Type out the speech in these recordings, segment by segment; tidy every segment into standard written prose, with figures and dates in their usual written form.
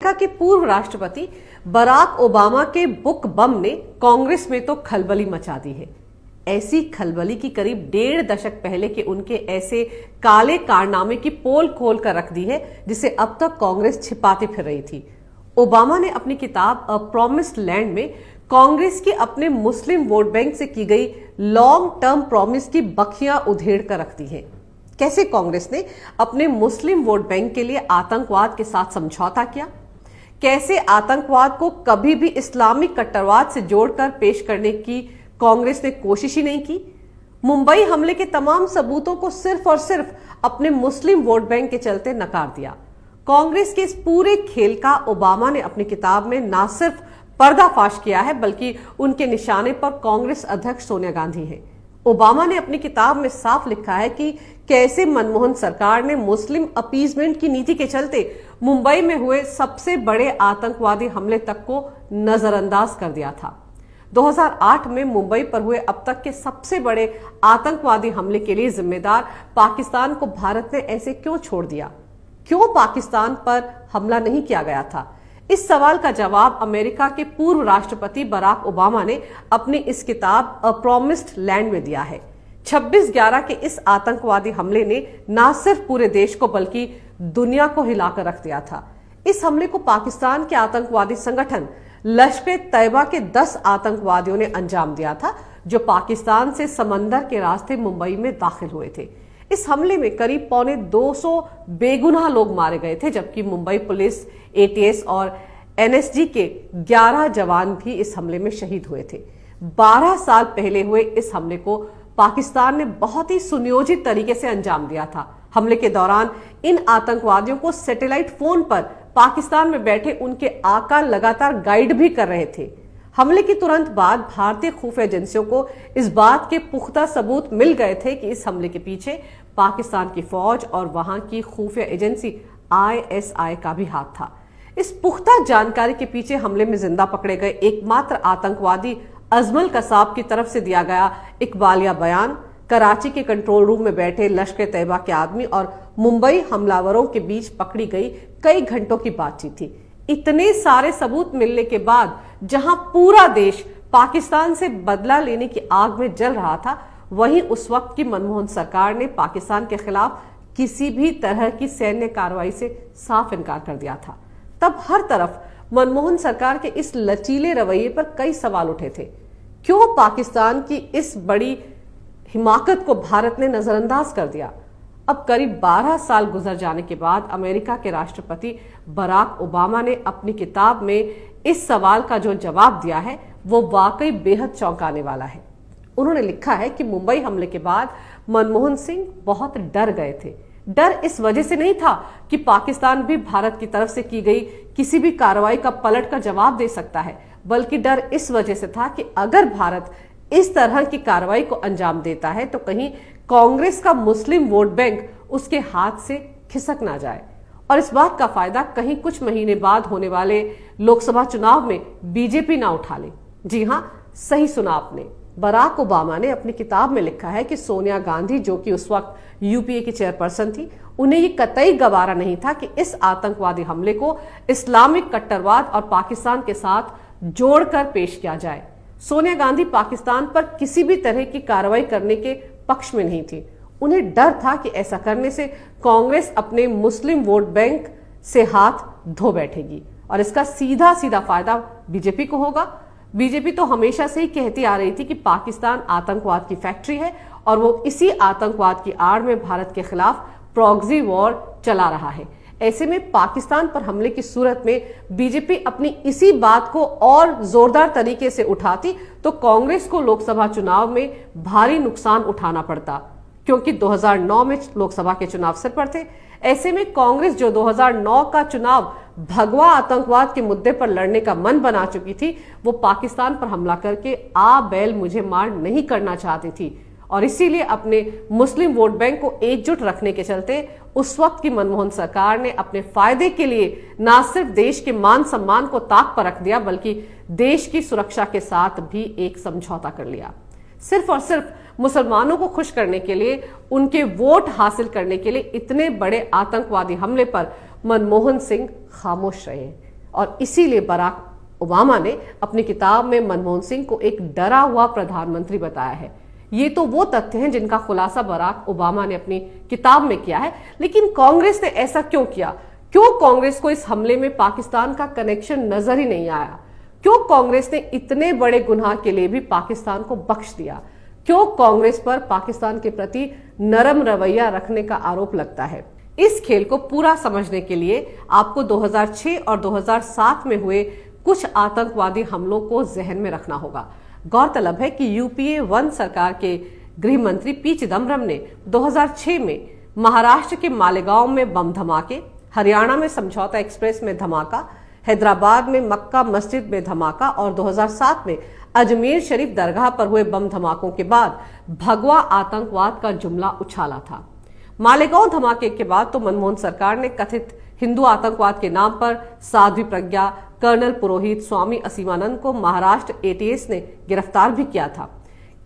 America के पूर्व राष्ट्रपति बराक ओबामा के बुक बम ने कांग्रेस में तो खलबली मचा दी है। ऐसी खलबली की करीब 1.5 दशक पहले के उनके ऐसे काले कारनामे की पोल खोल कर रख दी है जिसे अब तक कांग्रेस छिपाती फिर रही थी। ओबामा ने अपनी किताब अ प्रॉमिस्ड लैंड में कांग्रेस की अपने मुस्लिम वोट बैंक से की गई लॉन्ग टर्म प्रॉमिस की बखियां उधेड़ कर रख दी है। कैसे कांग्रेस ने अपने मुस्लिम वोट बैंक के लिए आतंकवाद के साथ समझौता किया, कैसे आतंकवाद को कभी भी इस्लामिक कट्टरवाद से जोड़कर पेश करने की कांग्रेस ने कोशिश ही नहीं की। मुंबई हमले के तमाम सबूतों को सिर्फ और सिर्फ अपने मुस्लिम वोट बैंक के चलते नकार दिया। कांग्रेस के इस पूरे खेल का ओबामा ने अपनी किताब में न सिर्फ पर्दाफाश किया है बल्कि उनके निशाने पर कांग्रेस अध्यक्ष सोनिया गांधी हैं। ओबामा ने अपनी किताब में साफ लिखा है कि कैसे मनमोहन सरकार ने मुस्लिम अपीजमेंट की नीति के चलते मुंबई में हुए सबसे बड़े आतंकवादी हमले तक को नजरअंदाज कर दिया था। 2008 में मुंबई पर हुए अब तक के सबसे बड़े आतंकवादी हमले के लिए जिम्मेदार पाकिस्तान को भारत ने ऐसे क्यों छोड़ दिया? क्यों पाकिस्तान पर हमला नहीं किया गया था? इस सवाल का जवाब अमेरिका के पूर्व राष्ट्रपति बराक ओबामा ने अपनी इस किताब अ प्रॉमिस्ड लैंड में दिया है। 26/11 के इस आतंकवादी हमले ने न सिर्फ पूरे देश को बल्कि दुनिया को हिलाकर रख दिया था। इस हमले को पाकिस्तान के आतंकवादी संगठन लश्कर-ए-तैयबा के 10 आतंकवादियों ने अंजाम दिया था जो पाकिस्तान से समंदर के रास्ते मुंबई में दाखिल हुए थे। इस हमले में करीब 250 बेगुनाह लोग मारे गए थे जबकि मुंबई पुलिस, एटीएस और एनएसजी के 11 जवान भी इस हमले में शहीद हुए थे। 12 साल पहले हुए इस हमले को पाकिस्तान ने बहुत ही सुनियोजित तरीके से अंजाम दिया था। हमले के दौरान इन आतंकवादियों को सैटेलाइट फोन पर पाकिस्तान में बैठे उनके आका लगातार गाइड भी कर रहे थे। हमले के तुरंत बाद भारतीय खुफिया एजेंसियों को इस बात के पुख्ता सबूत मिल गए थे कि इस हमले के पीछे पाकिस्तान की फौज और वहां की खुफिया एजेंसी आईएसआई का भी हाथ था। इस पुख्ता जानकारी के पीछे हमले में जिंदा पकड़े गए एकमात्र आतंकवादी अजमल कसाब की तरफ से दिया गया इकबालिया बयान, कराची के कंट्रोल रूम में बैठे लश्कर-ए-तैयबा के आदमी और मुंबई हमलावरों के बीच पकड़ी गई कई घंटों की बातचीत थी। इतने सारे सबूत मिलने के बाद जहां पूरा देश पाकिस्तान से बदला लेने की आग में जल रहा था, वहीं उस वक्त की मनमोहन सरकार ने पाकिस्तान के खिलाफ किसी भी तरह की सैन्य कार्रवाई से साफ इनकार कर दिया था। तब हर तरफ मनमोहन सरकार के इस लचीले रवैये पर कई सवाल उठे थे। क्यों पाकिस्तान की इस बड़ी हिमाकत को भारत ने नजरअंदाज कर दिया? अब करीब 12 साल गुजर जाने के बाद अमेरिका के राष्ट्रपति बराक ओबामा ने अपनी किताब में इस सवाल का जो जवाब दिया है वो वाकई बेहद चौंकाने वाला है। उन्होंने लिखा है कि मुंबई हमले के बाद मनमोहन सिंह बहुत डर गए थे। डर इस वजह से नहीं था कि पाकिस्तान भी भारत की तरफ से की गई किसी भी कार्रवाई का पलट कर जवाब दे सकता है, बल्कि डर इस वजह से था कि अगर भारत इस तरह की कार्रवाई को अंजाम देता है तो कहीं कांग्रेस का मुस्लिम वोट बैंक उसके हाथ से खिसक ना जाए और इस बात का फायदा कहीं कुछ महीने बाद होने वाले लोकसभा चुनाव में बीजेपी ना उठा ले। जी हां, सही सुना आपने। बराक ओबामा ने अपनी किताब में लिखा है कि सोनिया गांधी, जो कि उस वक्त यूपीए की चेयरपर्सन थी, उन्हें ये कतई गवारा नहीं था कि इस आतंकवादी हमले को इस्लामिक कट्टरवाद और पाकिस्तान के साथ जोड़कर पेश किया जाए। सोनिया गांधी पाकिस्तान पर किसी भी तरह की कार्रवाई करने के पक्ष में नहीं थी। उन्हें डर था कि ऐसा करने से कांग्रेस अपने मुस्लिम वोट बैंक से हाथ धो बैठेगी और इसका सीधा सीधा फायदा बीजेपी को होगा। बीजेपी तो हमेशा से ही कहती आ रही थी कि पाकिस्तान आतंकवाद की फैक्ट्री है और वो इसी आतंकवाद की आड़ में भारत के खिलाफ प्रॉक्सी वॉर चला रहा है। ऐसे में पाकिस्तान पर हमले की सूरत में बीजेपी अपनी इसी बात को और जोरदार तरीके से उठाती तो कांग्रेस को लोकसभा चुनाव में भारी नुकसान उठाना पड़ता, क्योंकि 2009 में लोकसभा के चुनाव सिर पर थे। ऐसे में कांग्रेस जो 2009 का चुनाव भगवा आतंकवाद के मुद्दे पर लड़ने का मन बना चुकी थी, वो पाकिस्तान पर हमला करके आ बैल मुझे मार नहीं करना चाहती थी और इसीलिए अपने मुस्लिम वोट बैंक को एकजुट रखने के चलते उस वक्त की मनमोहन सरकार ने अपने फायदे के लिए न सिर्फ देश के मान सम्मान को ताक पर रख दिया बल्कि देश की सुरक्षा के साथ भी एक समझौता कर लिया। सिर्फ और सिर्फ मुसलमानों को खुश करने के लिए, उनके वोट हासिल करने के लिए इतने बड़े आतंकवादी हमले पर मनमोहन सिंह खामोश रहे। और इसीलिए बराक ओबामा ने अपनी किताब में मनमोहन सिंह को एक डरा हुआ प्रधानमंत्री बताया है। ये तो वो तथ्य हैं जिनका खुलासा बराक ओबामा ने अपनी किताब में किया है। लेकिन कांग्रेस ने ऐसा क्यों किया? क्यों कांग्रेस को इस हमले में पाकिस्तान का कनेक्शन नजर ही नहीं आया? क्यों कांग्रेस ने इतने बड़े गुनाह के लिए भी पाकिस्तान को बख्श दिया? क्यों कांग्रेस पर पाकिस्तान के प्रति नरम रवैया रखने का आरोप लगता है? इस खेल को पूरा समझने के लिए आपको 2006 और 2007 में हुए कुछ आतंकवादी हमलों को जहन में रखना होगा। गौरतलब है कि यूपीए 1 सरकार के गृह मंत्री पी चिदम्बरम ने 2006 में महाराष्ट्र के मालेगांव में बम धमाके, हरियाणा में समझौता एक्सप्रेस में धमाका, हैदराबाद में मक्का मस्जिद में धमाका और 2007 में अजमेर शरीफ दरगाह पर हुए बम धमाकों के बाद भगवा आतंकवाद का जुमला उछाला था। मालेगांव धमाके के बाद तो मनमोहन सरकार ने कथित हिंदू आतंकवाद के नाम पर साध्वी प्रज्ञा, कर्नल पुरोहित, स्वामी असीमानंद को महाराष्ट्र एटीएस ने गिरफ्तार भी किया था।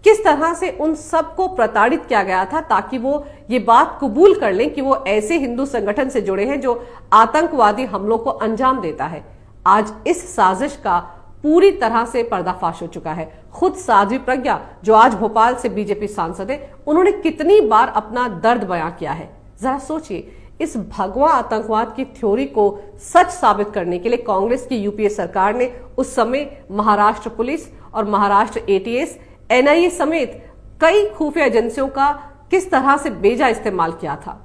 किस तरह से उन सबको प्रताड़ित किया गया था ताकि वो ये बात कबूल कर लें कि वो ऐसे हिंदू संगठन से जुड़े हैं जो आतंकवादी हमलों को अंजाम देता है। आज इस साजिश का पूरी तरह से पर्दाफाश हो चुका है। खुद साध्वी प्रज्ञा, जो आज भोपाल से बीजेपी सांसद है, उन्होंने कितनी बार अपना दर्द बयां किया है। जरा सोचिए, इस भगवा आतंकवाद की थ्योरी को सच साबित करने के लिए कांग्रेस की यूपीए सरकार ने उस समय महाराष्ट्र पुलिस और महाराष्ट्र एटीएस, एनआईए समेत कई खुफिया एजेंसियों का किस तरह से बेजा इस्तेमाल किया था।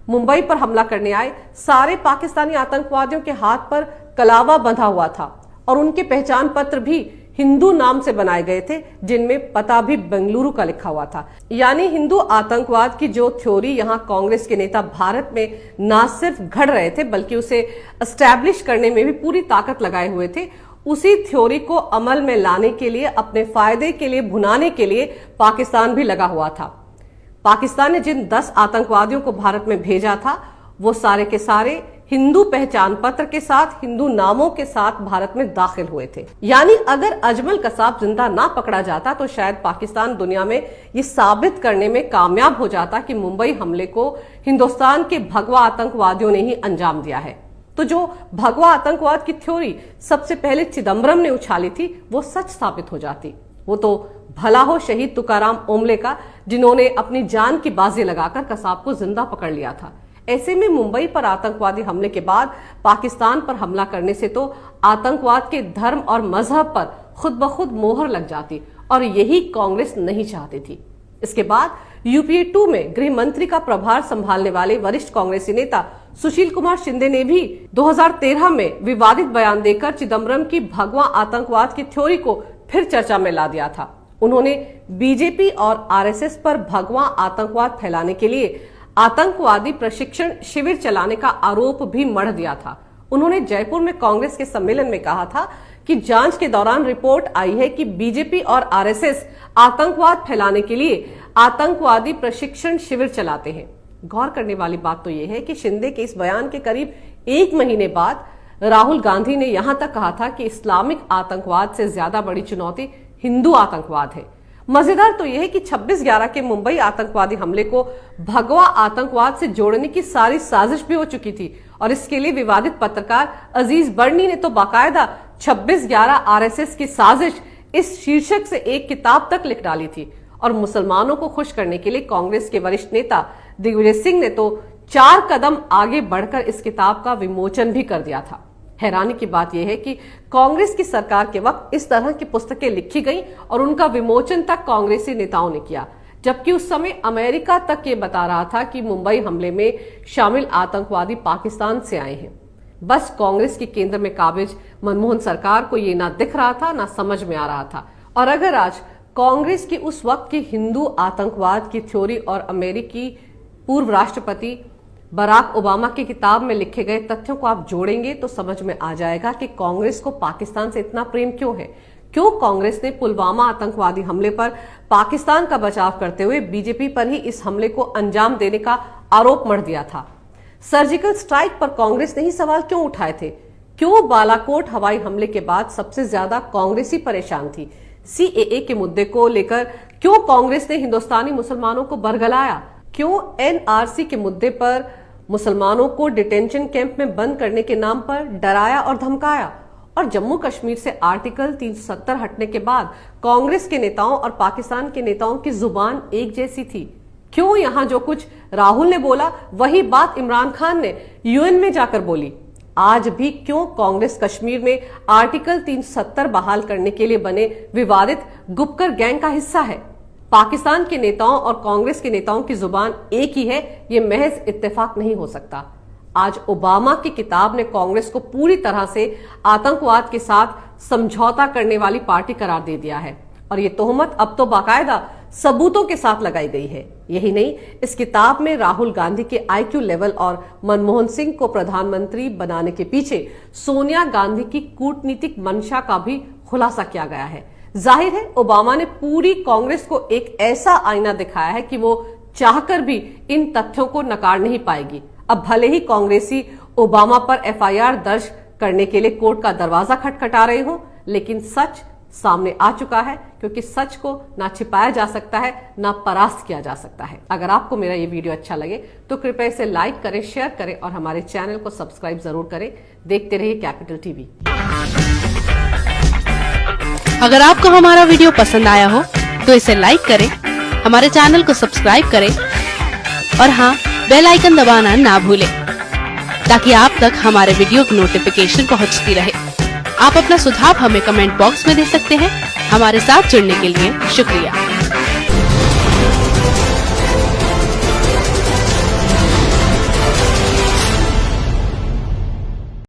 मुंबई पर हमला करने आए सारे पाकिस्तानी आतंकवादियों के हाथ पर कलावा बंधा हुआ था और उनके पहचान पत्र भी हिंदू नाम से बनाए गए थे, जिनमें पता भी बेंगलुरु का लिखा हुआ था। यानी हिंदू आतंकवाद की जो थ्योरी यहाँ कांग्रेस के नेता भारत में ना सिर्फ घड़ रहे थे बल्कि उसे एस्टैब्लिश करने में भी पूरी ताकत लगाए हुए थे, उसी थ्योरी को अमल में लाने के लिए, अपने फायदे के लिए, भुनाने के लिए पाकिस्तान भी लगा हुआ था। पाकिस्तान ने जिन 10 आतंकवादियों को भारत में भेजा था वो सारे के सारे हिंदू पहचान पत्र के साथ, हिंदू नामों के साथ भारत में दाखिल हुए थे। यानी अगर अजमल कसाब जिंदा ना पकड़ा जाता तो शायद पाकिस्तान दुनिया में ये साबित करने में कामयाब हो जाता कि मुंबई हमले को हिंदुस्तान के भगवा आतंकवादियों ने ही अंजाम दिया है। तो जो भगवा आतंकवाद की थ्योरी सबसे पहले चिदम्बरम ने उछाली थी वो सच साबित हो जाती। वो तो भला हो शहीद तुकाराम ओमले का, जिन्होंने अपनी जान की बाजी लगाकर कसाब को जिंदा पकड़ लिया था। ऐसे में मुंबई पर आतंकवादी हमले के बाद पाकिस्तान पर हमला करने से तो आतंकवाद के धर्म और मजहब पर खुद ब खुद मोहर लग जाती और यही कांग्रेस नहीं चाहती थी। इसके बाद यूपीए 2 में गृह मंत्री का प्रभार संभालने वाले वरिष्ठ कांग्रेसी नेता सुशील कुमार शिंदे ने भी 2013 में विवादित बयान देकर चिदम्बरम की भगवा आतंकवाद की थ्योरी को फिर चर्चा में ला दिया था। उन्होंने बीजेपी और आरएसएस पर भगवा आतंकवाद फैलाने के लिए आतंकवादी प्रशिक्षण शिविर चलाने का आरोप भी मढ़ दिया था। उन्होंने जयपुर में कांग्रेस के सम्मेलन में कहा था कि जांच के दौरान रिपोर्ट आई है कि बीजेपी और आरएसएस आतंकवाद फैलाने के लिए आतंकवादी प्रशिक्षण शिविर चलाते हैं। गौर करने वाली बात तो यह है कि शिंदे के इस बयान के करीब 1 महीने बाद राहुल गांधी ने यहां तक कहा था कि इस्लामिक आतंकवाद से ज्यादा बड़ी चुनौती हिंदू आतंकवाद है। मजेदार तो यह है कि 26/11 के मुंबई आतंकवादी हमले को भगवा आतंकवाद से जोड़ने की सारी साजिश भी हो चुकी थी और इसके लिए विवादित पत्रकार अजीज बर्नी ने तो बाकायदा 26/11 आरएसएस की साजिश इस शीर्षक से एक किताब तक लिख डाली थी। और मुसलमानों को खुश करने के लिए कांग्रेस के वरिष्ठ नेता दिग्विजय सिंह ने तो 4 कदम आगे बढ़कर इस किताब का विमोचन भी कर दिया था। हैरानी की बात यह है कि कांग्रेस की सरकार के वक्त इस तरह की पुस्तकें लिखी गई और उनका विमोचन तक कांग्रेसी नेताओं ने किया, जबकि उस समय अमेरिका तक ये बता रहा था कि मुंबई हमले में शामिल आतंकवादी पाकिस्तान से आए हैं। बस कांग्रेस के केंद्र में काबिज मनमोहन सरकार को ये ना दिख रहा था ना समझ में आ रहा था। और अगर आज कांग्रेस की उस वक्त की हिंदू आतंकवाद की थ्योरी और अमेरिकी पूर्व राष्ट्रपति बराक ओबामा की किताब में लिखे गए तथ्यों को आप जोड़ेंगे तो समझ में आ जाएगा कि कांग्रेस को पाकिस्तान से इतना प्रेम क्यों है। क्यों कांग्रेस ने पुलवामा आतंकवादी हमले पर पाकिस्तान का बचाव करते हुए बीजेपी पर ही इस हमले को अंजाम देने का आरोप मढ़ दिया था। सर्जिकल स्ट्राइक पर कांग्रेस ने ही सवाल क्यों उठाए थे। क्यों बालाकोट हवाई हमले के बाद सबसे ज्यादा कांग्रेसी परेशान थी। सीएए के मुद्दे को लेकर क्यों कांग्रेस ने हिंदुस्तानी मुसलमानों को बरगलाया। क्यों एनआरसी के मुद्दे पर मुसलमानों को डिटेंशन कैंप में बंद करने के नाम पर डराया और धमकाया। और जम्मू कश्मीर से आर्टिकल 370 हटने के बाद कांग्रेस के नेताओं और पाकिस्तान के नेताओं की जुबान एक जैसी थी। क्यों यहां जो कुछ राहुल ने बोला वही बात इमरान खान ने यूएन में जाकर बोली? आज भी क्यों कांग्रेस कश्मीर में आर्टिकल 370 बहाल करने के लिए बने विवादित गुपकर गैंग का हिस्सा है? पाकिस्तान के नेताओं और कांग्रेस के नेताओं की जुबान एक ही है, ये महज इत्तेफाक नहीं हो सकता। आज ओबामा की किताब ने कांग्रेस को पूरी तरह से आतंकवाद के साथ समझौता करने वाली पार्टी करार दे दिया है और ये तोहमत अब तो बाकायदा सबूतों के साथ लगाई गई है। यही नहीं, इस किताब में राहुल गांधी के आईक्यू लेवल और मनमोहन सिंह को प्रधानमंत्री बनाने के पीछे सोनिया गांधी की कूटनीतिक मंशा का भी खुलासा किया गया है। जाहिर है ओबामा ने पूरी कांग्रेस को एक ऐसा आईना दिखाया है कि वो चाहकर भी इन तथ्यों को नकार नहीं पाएगी। अब भले ही कांग्रेसी ओबामा पर एफआईआर दर्ज करने के लिए कोर्ट का दरवाजा खटखटा रहे हो, लेकिन सच सामने आ चुका है, क्योंकि सच को ना छिपाया जा सकता है ना परास्त किया जा सकता है। अगर आपको मेरा ये वीडियो अच्छा लगे तो कृपया इसे लाइक करें, शेयर करें और हमारे चैनल को सब्सक्राइब जरूर करें। देखते रहिए कैपिटल टीवी। अगर आपको हमारा वीडियो पसंद आया हो तो इसे लाइक करें, हमारे चैनल को सब्सक्राइब करें और हाँ, बेल आइकन दबाना ना भूलें ताकि आप तक हमारे वीडियो की नोटिफिकेशन पहुंचती रहे। आप अपना सुझाव हमें कमेंट बॉक्स में दे सकते हैं। हमारे साथ जुड़ने के लिए शुक्रिया।